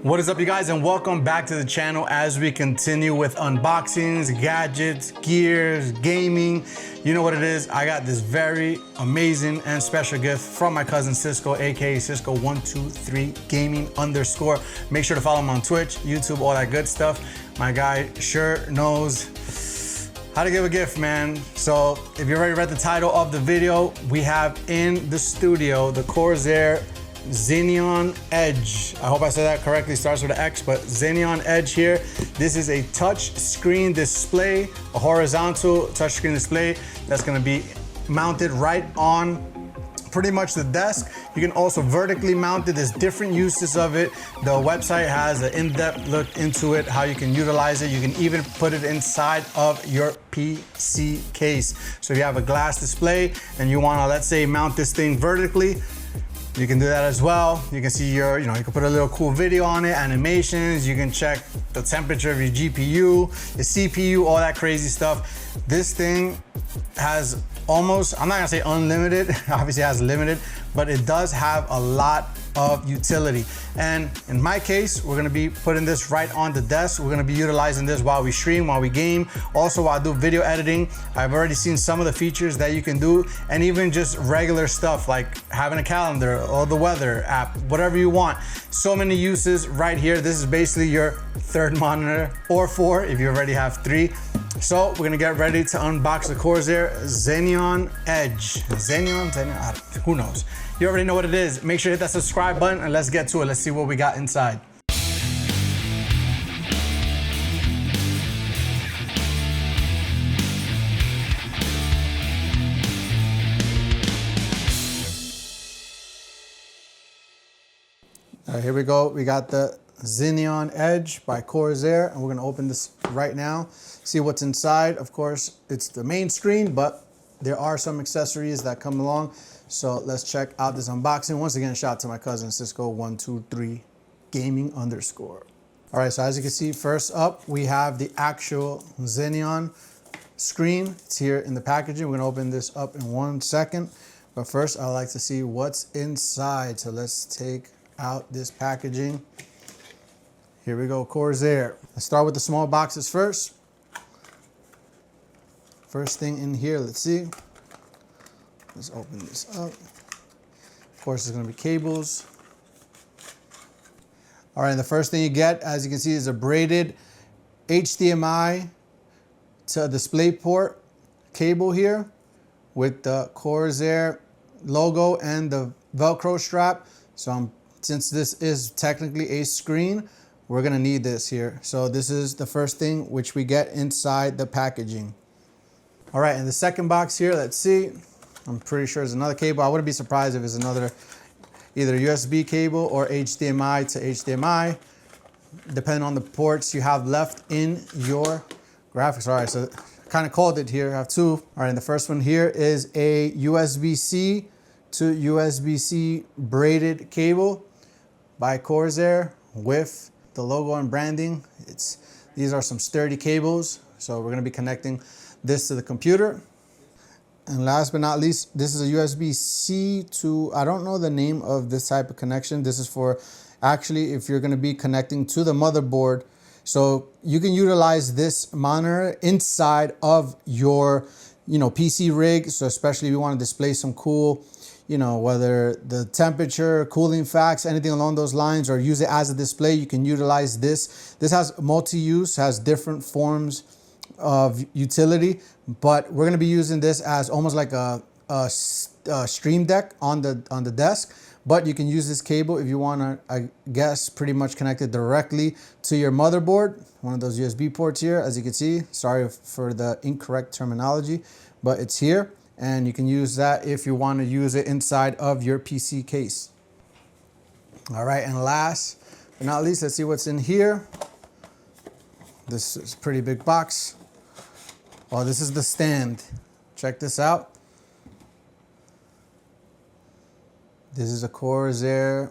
What is up, you guys, and welcome back to the channel as we continue with unboxings, gadgets, gears, gaming. You know what it is. I got this very amazing and special gift from my cousin Cisco, aka Cisco123 Gaming _. Make sure to follow him on Twitch, YouTube, all that good stuff. My guy sure knows how to give a gift, man. So if you already read the title of the video, we have in the studio the Corsair Xeneon Edge. I hope I said that correctly. Starts with an X, but Xeneon Edge here. This is a touch screen display, a horizontal touch screen display that's going to be mounted right on pretty much the desk. You can also vertically mount it. There's different uses of it. The website has an in-depth look into it, how you can utilize it. You can even put it inside of your PC case. So if you have a glass display and you want to, let's say, mount this thing vertically, you can do that as well. You can see your, you can put a little cool video on it, animations. You can check the temperature of your GPU, your CPU, all that crazy stuff. This thing has almost, I'm not gonna say unlimited, obviously it has limited, but it does have a lot of utility. And in my case, we're gonna be putting this right on the desk. We're gonna be utilizing this while we stream, while we game, also while I do video editing. I've already seen some of the features that you can do, and even just regular stuff like having a calendar or the weather app, whatever you want. So many uses right here. This is basically your third monitor, or four if you already have three. So we're gonna get ready to unbox the Corsair Xeneon Edge. Xeneon, who knows? You already know what it is. Make sure to hit that subscribe button and let's get to it. Let's see what we got inside. All right, here we go. We got the Xeneon Edge by Corsair, and we're gonna open this right now, see what's inside. Of course, it's the main screen, but there are some accessories that come along. So let's check out this unboxing. Once again, shout out to my cousin Cisco123 Gaming _. All right, so as you can see, first up, we have the actual Xeneon screen. It's here in the packaging. We're gonna open this up in 1 second. But first, I'd like to see what's inside. So let's take out this packaging. Here we go, Corsair. Let's start with the small boxes first. First thing in here, let's see. Let's open this up. Of course, there's gonna be cables. All right, and the first thing you get, as you can see, is a braided HDMI to DisplayPort cable here with the Corsair logo and the Velcro strap. So since this is technically a screen, we're gonna need this here. So this is the first thing which we get inside the packaging. All right, in the second box here, let's see. I'm pretty sure there's another cable. I wouldn't be surprised if it's another either USB cable or HDMI to HDMI, depending on the ports you have left in your graphics. All right, so kind of called it here. I have two. All right, and the first one here is a USB-C to USB-C braided cable by Corsair with the logo and branding. These are some sturdy cables. So we're gonna be connecting this to the computer. And last but not least, this is a USB-C to, I don't know the name of this type of connection. This is for actually if you're gonna be connecting to the motherboard. So you can utilize this monitor inside of your, PC rig. So especially if you wanna display some cool, whether the temperature, cooling facts, anything along those lines, or use it as a display, you can utilize this. This has multi-use, has different forms of utility, but we're going to be using this as almost like a stream deck on the desk. But you can use this cable if you want to, I guess, pretty much connect it directly to your motherboard. One of those USB ports here, as you can see. Sorry for the incorrect terminology, but it's here, and you can use that if you want to use it inside of your PC case. All right, and last but not least, let's see what's in here. This is a pretty big box. Oh, this is the stand. Check this out. This is a Corsair.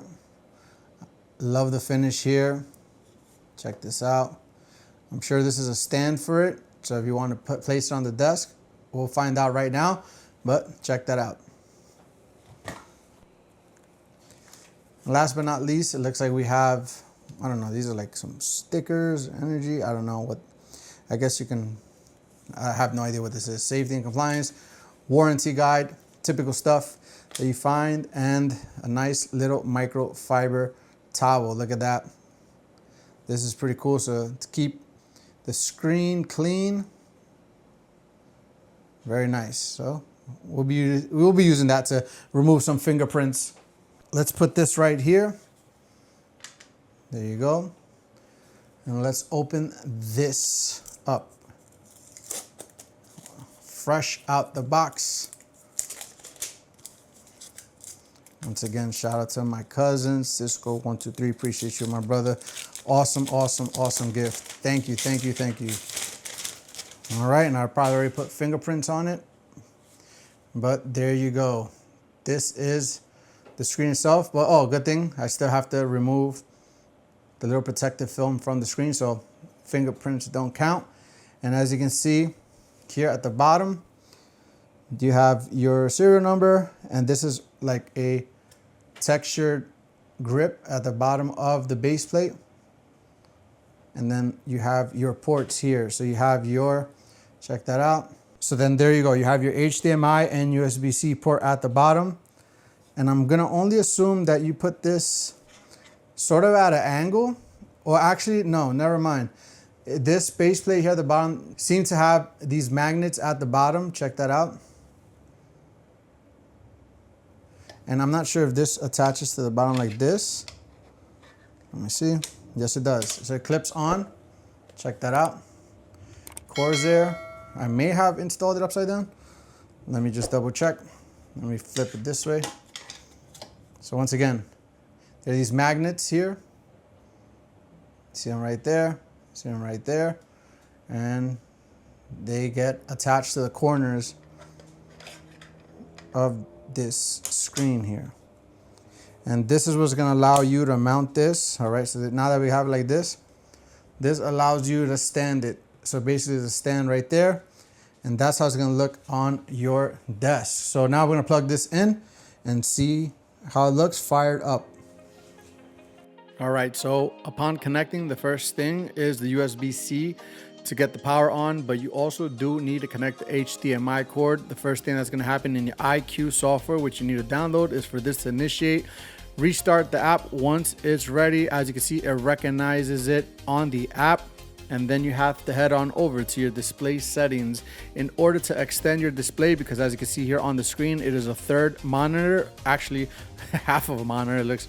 Love the finish here. Check this out. I'm sure this is a stand for it. So if you want to place it on the desk, we'll find out right now, but check that out. Last but not least, it looks like we have I don't know, these are like some stickers, energy, I don't know what, I guess you can, I have no idea what this is. Safety and compliance, warranty guide, typical stuff that you find, and a nice little microfiber towel. Look at that. This is pretty cool. So to keep the screen clean, very nice. So we'll be using that to remove some fingerprints. Let's put this right here. There you go. And let's open this up. Fresh out the box. Once again, shout out to my cousin, Cisco123. Appreciate you, my brother. Awesome, awesome, awesome gift. Thank you, thank you, thank you. All right, and I probably already put fingerprints on it, but there you go. This is the screen itself, but oh, good thing, I still have to remove the little protective film from the screen, so fingerprints don't count. And as you can see here at the bottom, you have your serial number, and this is like a textured grip at the bottom of the base plate. And then you have your ports here. So you have your, check that out. So then there you go. You have your HDMI and USB-C port at the bottom. And I'm gonna only assume that you put this sort of at an angle, or actually, no, never mind. This base plate here at the bottom seems to have these magnets at the bottom. Check that out. And I'm not sure if this attaches to the bottom like this. Let me see. Yes, it does. So it clips on. Check that out. Corsair. I may have installed it upside down. Let me just double check. Let me flip it this way. So once again, there are these magnets here. See them right there. See them right there. And they get attached to the corners of this screen here. And this is what's going to allow you to mount this. All right, so that now that we have it like this allows you to stand it. So basically there's a stand right there, and that's how it's going to look on your desk. So now we're going to plug this in and see how it looks fired up. All right, so upon connecting, the first thing is the USB-C to get the power on, but you also do need to connect the HDMI cord. The first thing that's going to happen in your iCUE software, which you need to download, is for this to initiate. Restart the app once it's ready. As you can see, it recognizes it on the app. And then you have to head on over to your display settings in order to extend your display, because as you can see here on the screen, it is a third monitor, actually half of a monitor. It looks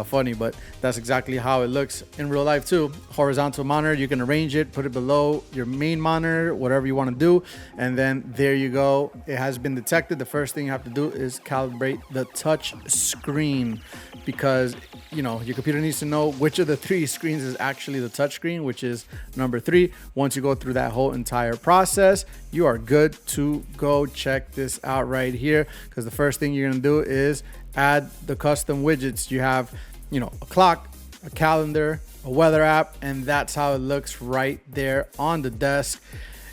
funny, but that's exactly how it looks in real life too. Horizontal monitor, you can arrange it, put it below your main monitor, whatever you want to do. And then there you go. It has been detected. The first thing you have to do is calibrate the touch screen, because your computer needs to know which of the three screens is actually the touch screen, which is number 3. Once you go through that whole entire process, you are good to go. Check this out right here, because the first thing you're going to do is add the custom widgets. You have, a clock, a calendar, a weather app, and that's how it looks right there on the desk.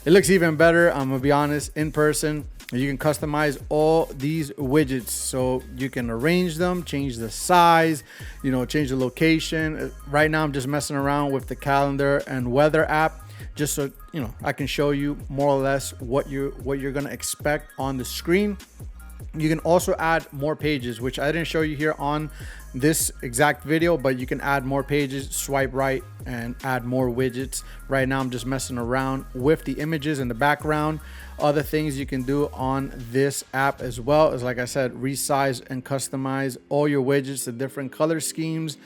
It looks even better, I'm gonna be honest, in person. You can customize all these widgets, so you can arrange them, change the size, change the location. Right now I'm just messing around with the calendar and weather app, just so I can show you more or less what you're gonna expect on the screen. You can also add more pages, which I didn't show you here on this exact video, but you can add more pages, swipe right and add more widgets. Right now I'm just messing around with the images in the background. Other things you can do on this app as well is, like I said, resize and customize all your widgets to different color schemes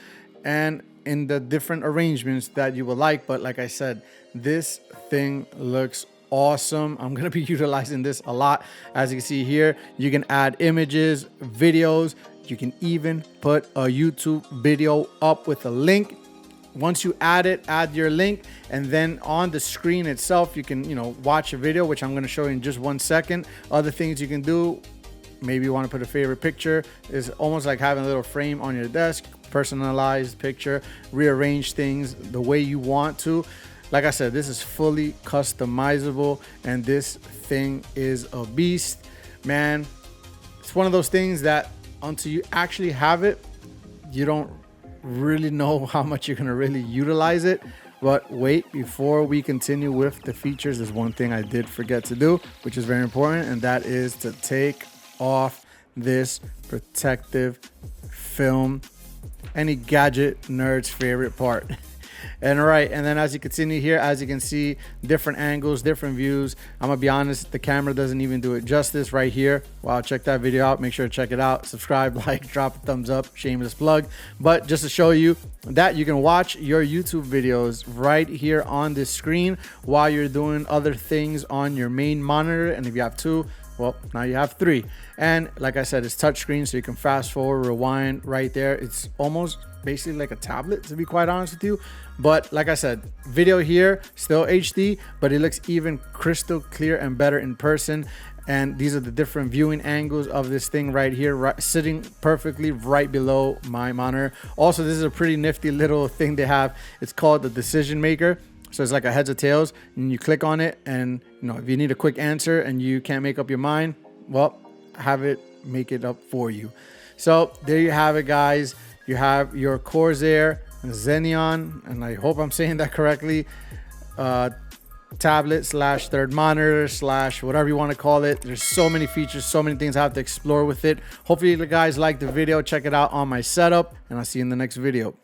and in the different arrangements that you would like. But like I said, this thing looks awesome. I'm going to be utilizing this a lot. As you can see here, you can add images, videos. You can even put a YouTube video up with a link. Once you add it, add your link, and then on the screen itself, you can, watch a video, which I'm going to show you in just 1 second. Other things you can do, maybe you want to put a favorite picture. It's almost like having a little frame on your desk, personalized picture, rearrange things the way you want to. Like I said, this is fully customizable, and this thing is a beast, man. It's one of those things that until you actually have it, you don't really know how much you're gonna really utilize it. But wait, before we continue with the features, there's one thing I did forget to do, which is very important, and that is to take off this protective film, any gadget nerd's favorite part. And all right, and then as you continue here, as you can see, different angles, different views. I'm gonna be honest, the camera doesn't even do it justice right here. Wow, check that video out. Make sure to check it out. Subscribe, like, drop a thumbs up, shameless plug. But just to show you that you can watch your YouTube videos right here on this screen while you're doing other things on your main monitor. And if you have two, well, now you have three. And like I said, it's touchscreen, so you can fast forward, rewind right there. It's almost basically like a tablet, to be quite honest with you. But like I said, video here, still HD, but it looks even crystal clear and better in person. And these are the different viewing angles of this thing right here, right, sitting perfectly right below my monitor. Also, this is a pretty nifty little thing they have. It's called the decision maker. So it's like a heads or tails, and you click on it, and you know, if you need a quick answer and you can't make up your mind, well, have it make it up for you. So there you have it, guys. You have your Corsair Xeneon, and I hope I'm saying that correctly, tablet slash third monitor slash whatever you want to call it. There's so many features, so many things I have to explore with it. Hopefully you guys like the video. Check it out on my setup, and I'll see you in the next video.